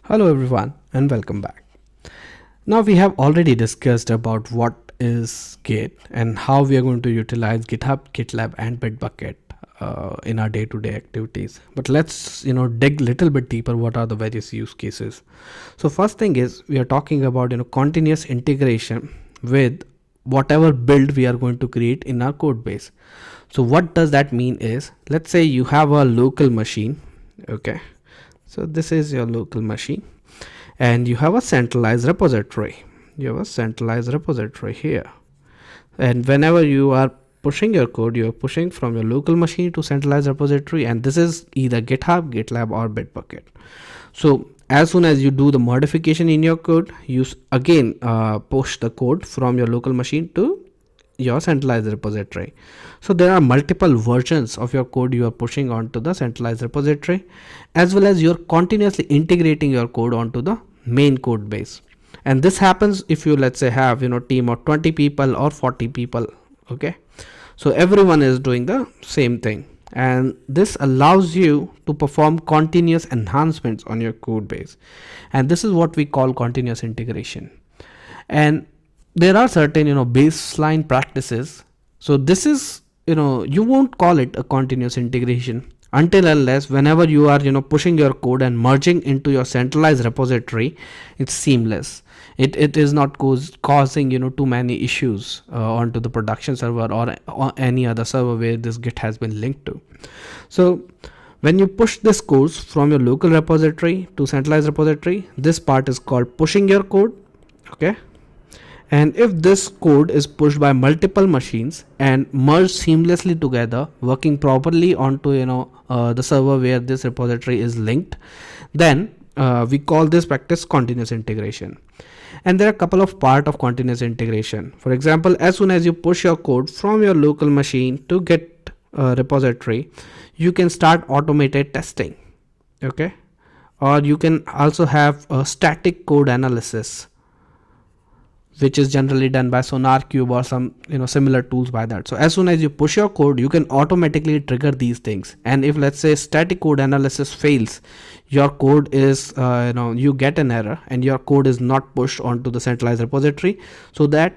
Hello everyone and welcome back. Now we have already discussed about what is Git and how we are going to utilize GitHub, GitLab and Bitbucket in our day-to-day activities. But let's dig a little bit deeper. What are the various use cases? So first thing is we are talking about continuous integration with whatever build we are going to create in our code base. So what does that mean is, let's say you have a local machine. Okay, so this is your local machine and you have a centralized repository. You have a centralized repository here, and whenever you are pushing your code, you are pushing from your local machine to centralized repository, and this is either GitHub, GitLab or Bitbucket. So as soon as you do the modification in your code, you again push the code from your local machine to your centralized repository. So there are multiple versions of your code you are pushing onto the centralized repository, as well as you're continuously integrating your code onto the main code base. And this happens if you, let's say, have team of 20 people or 40 people. Okay, so everyone is doing the same thing, and this allows you to perform continuous enhancements on your code base, and this is what we call continuous integration. And there are certain baseline practices. So this is you won't call it a continuous integration until unless whenever you are pushing your code and merging into your centralized repository, it's seamless. It is not causing too many issues onto the production server or any other server where this Git has been linked to. So when you push this code from your local repository to centralized repository, this part is called pushing your code. Okay, and if this code is pushed by multiple machines and merged seamlessly together, working properly onto the server where this repository is linked, then we call this practice continuous integration. And there are a couple of parts of continuous integration. For example, as soon as you push your code from your local machine to Git repository, you can start automated testing. Okay, or you can also have a static code analysis, which is generally done by SonarQube or some similar tools by that. So as soon as you push your code, you can automatically trigger these things. And if, let's say, static code analysis fails, your code is you get an error and your code is not pushed onto the centralized repository. So that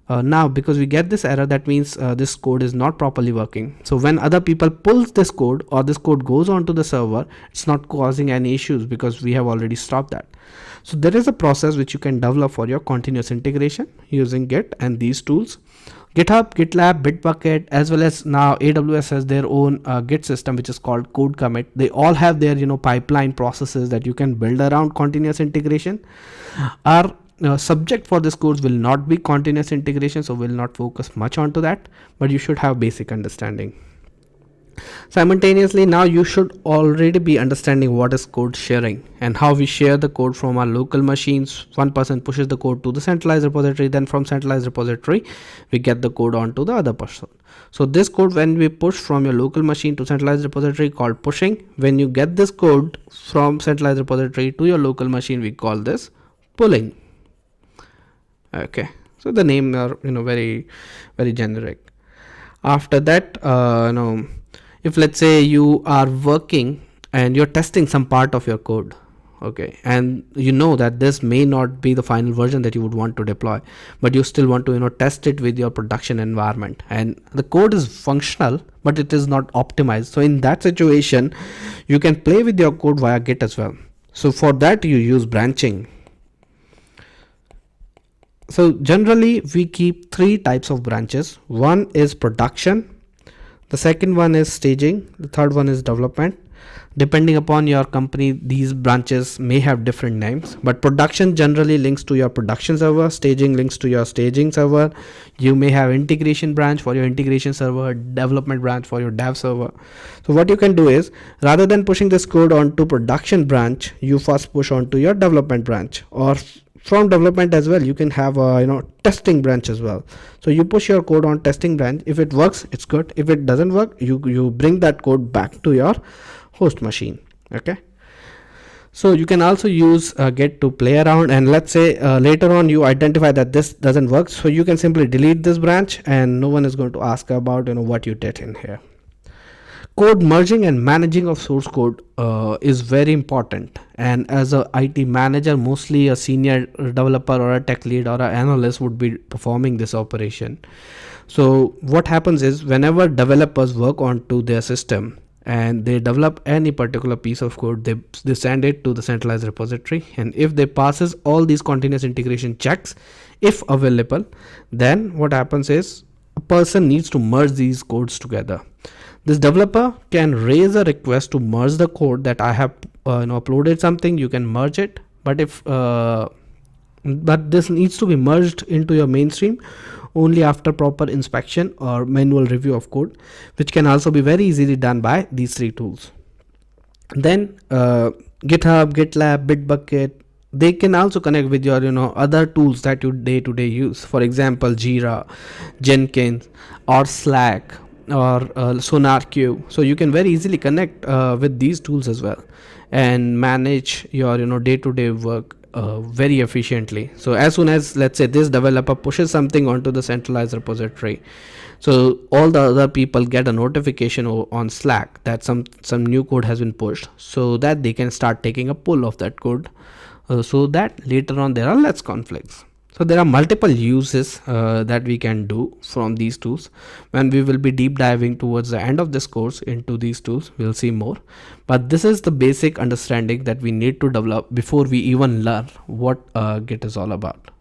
now, because we get this error, that means this code is not properly working. So when other people pulls this code or this code goes onto the server, it's not causing any issues because we have already stopped that. So there is a process which you can develop for your continuous integration using Git and these tools. GitHub, GitLab, Bitbucket, as well as now AWS has their own Git system which is called Code Commit. They all have their pipeline processes that you can build around continuous integration. Our subject for this course will not be continuous integration, so we'll not focus much onto that, but you should have basic understanding. Simultaneously, now you should already be understanding what is code sharing and how we share the code from our local machines. One person pushes the code to the centralized repository, then from centralized repository we get the code onto the other person. So this code, when we push from your local machine to centralized repository, called pushing. When you get this code from centralized repository to your local machine, we call this pulling. Okay, so the name are very generic. After that, if let's say you are working and you're testing some part of your code, okay, and that this may not be the final version that you would want to deploy, but you still want to test it with your production environment, and the code is functional but it is not optimized. So in that situation, you can play with your code via Git as well. So for that you use branching. So generally we keep three types of branches. One is production, the second one is staging, the third one is development. Depending upon your company, these branches may have different names, but production generally links to your production server, staging links to your staging server. You may have integration branch for your integration server, development branch for your dev server. So what you can do is, rather than pushing this code onto production branch, you first push onto your development branch, or from development as well you can have a testing branch as well. So you push your code on testing branch. If it works, it's good. If it doesn't work, you bring that code back to your host machine. Okay, so you can also use Git to play around, and let's say later on you identify that this doesn't work, so you can simply delete this branch and no one is going to ask about what you did in here. Code merging and managing of source code is very important, and as a IT manager, mostly a senior developer or a tech lead or an analyst would be performing this operation. So what happens is, whenever developers work onto their system and they develop any particular piece of code, they send it to the centralized repository, and if they passes all these continuous integration checks, if available, then what happens is a person needs to merge these codes together. This developer can raise a request to merge the code that I have uploaded something, you can merge it, but if but this needs to be merged into your mainstream only after proper inspection or manual review of code, which can also be very easily done by these three tools. Then GitHub, GitLab, Bitbucket, they can also connect with your other tools that you day to day use, for example Jira, Jenkins, or Slack, or SonarQube. So you can very easily connect with these tools as well and manage your day to day work very efficiently. So as soon as, let's say, this developer pushes something onto the centralized repository, so all the other people get a notification on Slack that some new code has been pushed, so that they can start taking a pull of that code, so that later on there are less conflicts. So there are multiple uses that we can do from these tools. When we will be deep diving towards the end of this course into these tools, we'll see more, but this is the basic understanding that we need to develop before we even learn what Git is all about.